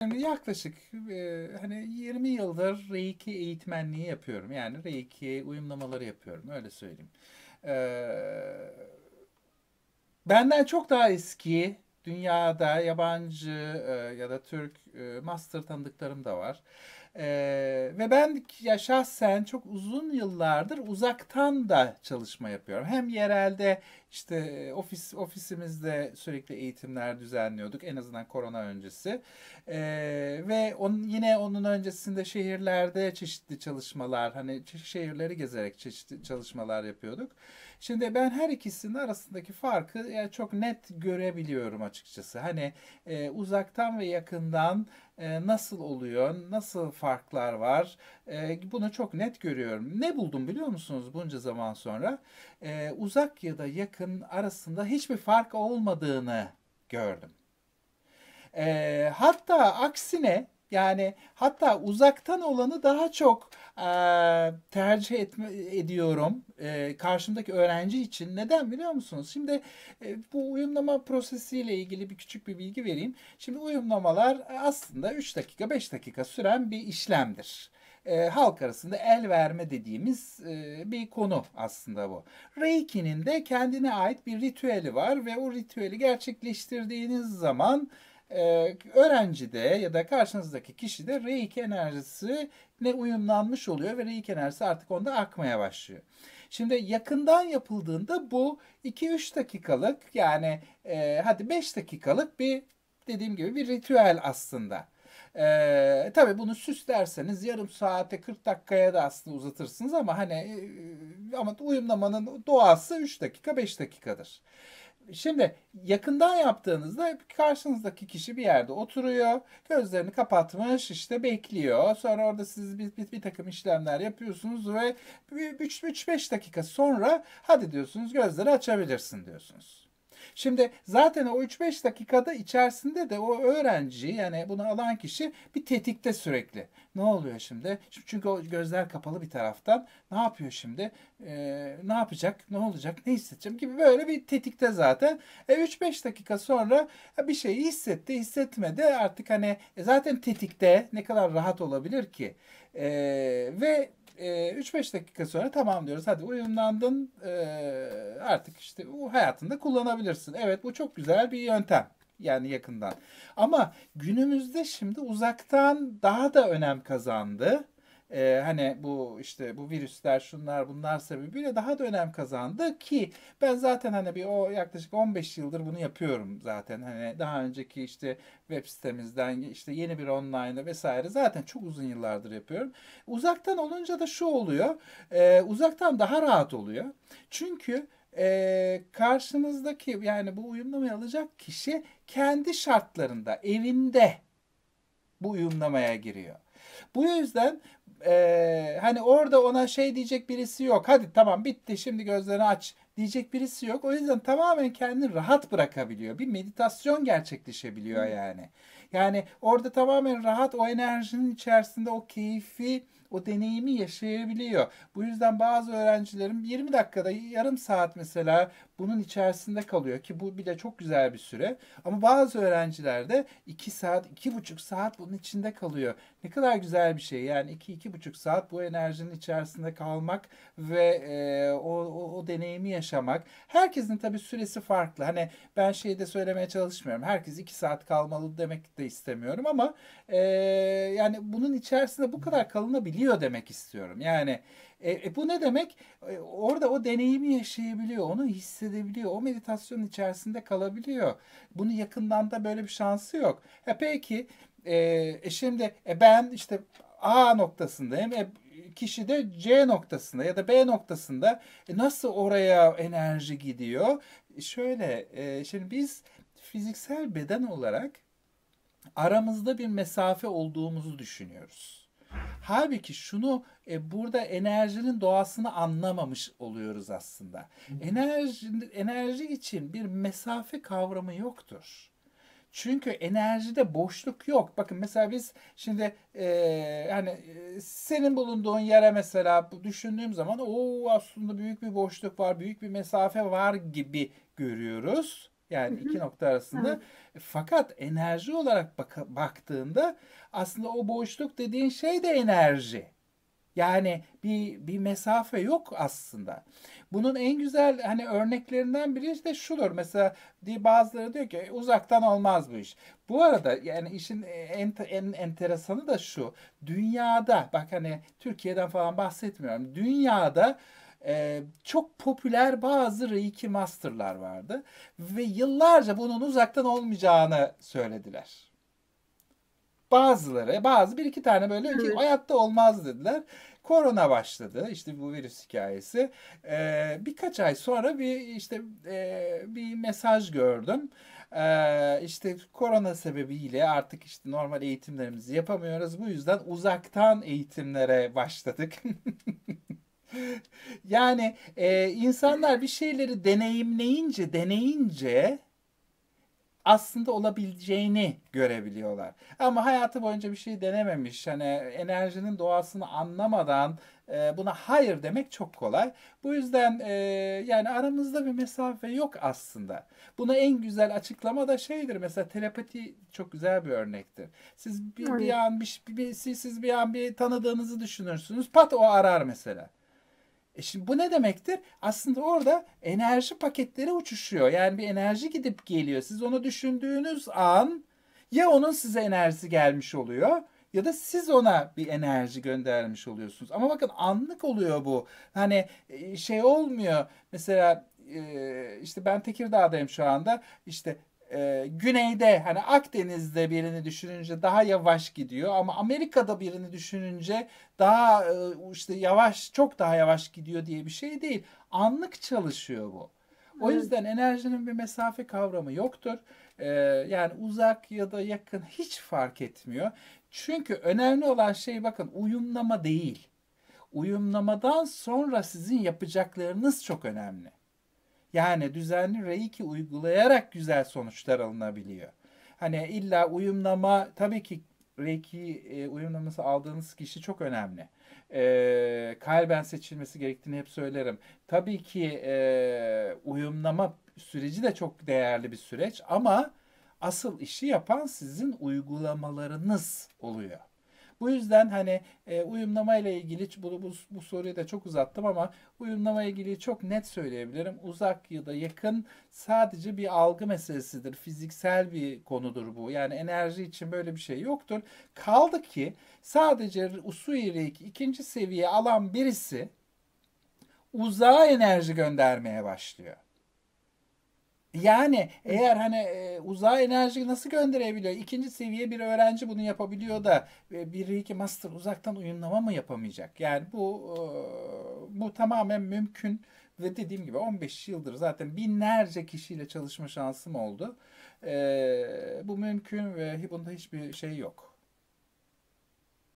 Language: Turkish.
Yani yaklaşık hani 20 yıldır Reiki eğitmenliği yapıyorum. Yani Reiki uyumlamaları yapıyorum. Öyle söyleyeyim. E, Benden çok daha eski dünyada yabancı ya da Türk master tanıdıklarım da var. Ve ben ya şahsen çok uzun yıllardır uzaktan da çalışma yapıyorum. Hem yerelde işte ofisimizde sürekli eğitimler düzenliyorduk en azından korona öncesi. Ve yine onun öncesinde şehirlerde çeşitli çalışmalar hani şehirleri gezerek çeşitli çalışmalar yapıyorduk. Şimdi ben her ikisinin arasındaki farkı yani çok net görebiliyorum açıkçası. Hani uzaktan ve yakından nasıl oluyor, nasıl farklar var, bunu çok net görüyorum. Ne buldum biliyor musunuz bunca zaman sonra? Uzak ya da yakın arasında hiçbir fark olmadığını gördüm. Hatta aksine yani hatta uzaktan olanı daha çok tercih ediyorum karşımdaki öğrenci için. Neden biliyor musunuz? Şimdi bu uyumlama prosesiyle ilgili bir küçük bir bilgi vereyim. Şimdi uyumlamalar aslında 3 dakika 5 dakika süren bir işlemdir. Halk arasında el verme dediğimiz bir konu aslında bu. Reiki'nin de kendine ait bir ritüeli var ve o ritüeli gerçekleştirdiğiniz zaman öğrencide ya da karşınızdaki kişide Reiki enerjisi ne uyumlanmış oluyor ve Reiki enerjisi artık onda akmaya başlıyor. Şimdi yakından yapıldığında bu 2-3 dakikalık yani hadi 5 dakikalık bir dediğim gibi bir ritüel aslında. Tabii bunu süslerseniz yarım saate 40 dakikaya da aslında uzatırsınız ama hani ama uyumlamanın doğası 3 dakika 5 dakikadır. Şimdi yakından yaptığınızda karşınızdaki kişi bir yerde oturuyor, gözlerini kapatmış, işte bekliyor. Sonra orada siz bir takım işlemler yapıyorsunuz ve 3-5 dakika sonra hadi diyorsunuz gözleri açabilirsin diyorsunuz. Şimdi zaten o 3-5 dakikada içerisinde de o öğrenci yani bunu alan kişi bir tetikte sürekli. Ne oluyor şimdi? Çünkü o gözler kapalı bir taraftan. Ne yapıyor şimdi? Ne yapacak? Ne olacak? Ne hissedeceğim gibi böyle bir tetikte zaten. 3-5 dakika sonra bir şeyi hissetti, hissetmedi. Artık hani zaten tetikte ne kadar rahat olabilir ki? Ve 3-5 dakika sonra tamam diyoruz. Hadi uyumlandın. Artık işte bu hayatında kullanabilirsin. Evet bu çok güzel bir yöntem. Yani yakından. Ama günümüzde şimdi uzaktan daha da önem kazandı. Hani bu işte bu virüsler şunlar bunlar sebebiyle daha da önem kazandı ki ben zaten hani bir o yaklaşık 15 yıldır bunu yapıyorum zaten. Hani daha önceki işte web sitemizden işte yeni bir online'da vesaire zaten çok uzun yıllardır yapıyorum. Uzaktan olunca da şu oluyor. Uzaktan daha rahat oluyor. Çünkü karşınızdaki yani bu uyumlamayı alacak kişi kendi şartlarında, evinde bu uyumlamaya giriyor. Bu yüzden hani orada ona şey diyecek birisi yok. Hadi tamam bitti şimdi gözlerini aç diyecek birisi yok. O yüzden tamamen kendini rahat bırakabiliyor. Bir meditasyon gerçekleşebiliyor yani. Yani orada tamamen rahat o enerjinin içerisinde o keyfi, o deneyimi yaşayabiliyor. Bu yüzden bazı öğrencilerim 20 dakikada, yarım saat mesela bunun içerisinde kalıyor ki bu bile çok güzel bir süre. Ama bazı öğrenciler de 2 saat, 2,5 saat bunun içinde kalıyor. Ne kadar güzel bir şey. Yani 2-2,5 saat bu enerjinin içerisinde kalmak ve o deneyimi yaşamak. Herkesin tabii süresi farklı. Hani ben şeyi de söylemeye çalışmıyorum. Herkes 2 saat kalmalı demek de istemiyorum ama yani bunun içerisinde bu kadar kalınabiliyor demek istiyorum. Yani bu ne demek? Orada o deneyimi yaşayabiliyor, onu hissedebiliyor, o meditasyonun içerisinde kalabiliyor. Bunu yakından da böyle bir şansı yok. Peki şimdi ben işte A noktasındayım. Kişi de C noktasında ya da B noktasında. Nasıl oraya enerji gidiyor? Şöyle, şimdi biz fiziksel beden olarak aramızda bir mesafe olduğumuzu düşünüyoruz. Halbuki şunu burada enerjinin doğasını anlamamış oluyoruz aslında. Enerji için bir mesafe kavramı yoktur. Çünkü enerjide boşluk yok. Bakın mesela biz şimdi hani senin bulunduğun yere mesela düşündüğüm zaman o aslında büyük bir boşluk var, büyük bir mesafe var gibi görüyoruz. Yani iki nokta arasında. Evet. Fakat enerji olarak baktığında aslında o boşluk dediğin şey de enerji. Yani bir mesafe yok aslında. Bunun en güzel hani örneklerinden biri de şudur. Mesela bazıları diyor ki uzaktan olmaz bu iş. Bu arada yani işin en enteresanı da şu. Dünyada bak hani Türkiye'den falan bahsetmiyorum. Dünyada çok popüler bazı Reiki Master'lar vardı ve yıllarca bunun uzaktan olmayacağını söylediler. Bazıları, bir iki tane böyle ki Evet. hayatta olmaz dediler. Korona başladı, işte bu virüs hikayesi. Birkaç ay sonra bir mesaj gördüm. İşte korona sebebiyle artık işte normal eğitimlerimizi yapamıyoruz. Bu yüzden uzaktan eğitimlere başladık. Yani insanlar bir şeyleri deneyince aslında olabileceğini görebiliyorlar. Ama hayatı boyunca bir şey denememiş, hani enerjinin doğasını anlamadan buna hayır demek çok kolay. Bu yüzden yani aramızda bir mesafe yok aslında. Buna en güzel açıklama da şeydir. Mesela telepati çok güzel bir örnektir. Siz bir Evet. an siz bir an bir tanıdığınızı düşünürsünüz. Pat o arar mesela. Şimdi bu ne demektir? Aslında orada enerji paketleri uçuşuyor. Yani bir enerji gidip geliyor. Siz onu düşündüğünüz an ya onun size enerjisi gelmiş oluyor ya da siz ona bir enerji göndermiş oluyorsunuz. Ama bakın anlık oluyor bu. Hani şey olmuyor. Mesela işte ben Tekirdağ'dayım şu anda. İşte güneyde hani Akdeniz'de birini düşününce daha yavaş gidiyor ama Amerika'da birini düşününce daha işte yavaş, çok daha yavaş gidiyor diye bir şey değil. Anlık çalışıyor bu. O Evet. yüzden enerjinin bir mesafe kavramı yoktur. E, Yani uzak ya da yakın hiç fark etmiyor. Çünkü önemli olan şey bakın uyumlama değil. Uyumlamadan sonra sizin yapacaklarınız çok önemli. Yani düzenli Reiki uygulayarak güzel sonuçlar alınabiliyor. Hani illa uyumlama tabii ki Reiki uyumlaması aldığınız kişi çok önemli. Kalben seçilmesi gerektiğini hep söylerim. Tabii ki uyumlama süreci de çok değerli bir süreç ama asıl işi yapan sizin uygulamalarınız oluyor. Bu yüzden hani uyumlama ile ilgili bu soruyu da çok uzattım ama uyumlama ile ilgili çok net söyleyebilirim. Uzak ya da yakın sadece bir algı meselesidir. Fiziksel bir konudur bu. Yani enerji için böyle bir şey yoktur. Kaldı ki sadece Usui Reiki ikinci seviye alan birisi uzağa enerji göndermeye başlıyor. Yani Evet. eğer hani uzağa enerji nasıl gönderebiliyor? İkinci seviye bir öğrenci bunu yapabiliyor da bir iki master uzaktan uyumlama mı yapamayacak? Yani bu tamamen mümkün ve dediğim gibi 15 yıldır zaten binlerce kişiyle çalışma şansım oldu. Bu mümkün ve bunda hiçbir şey yok.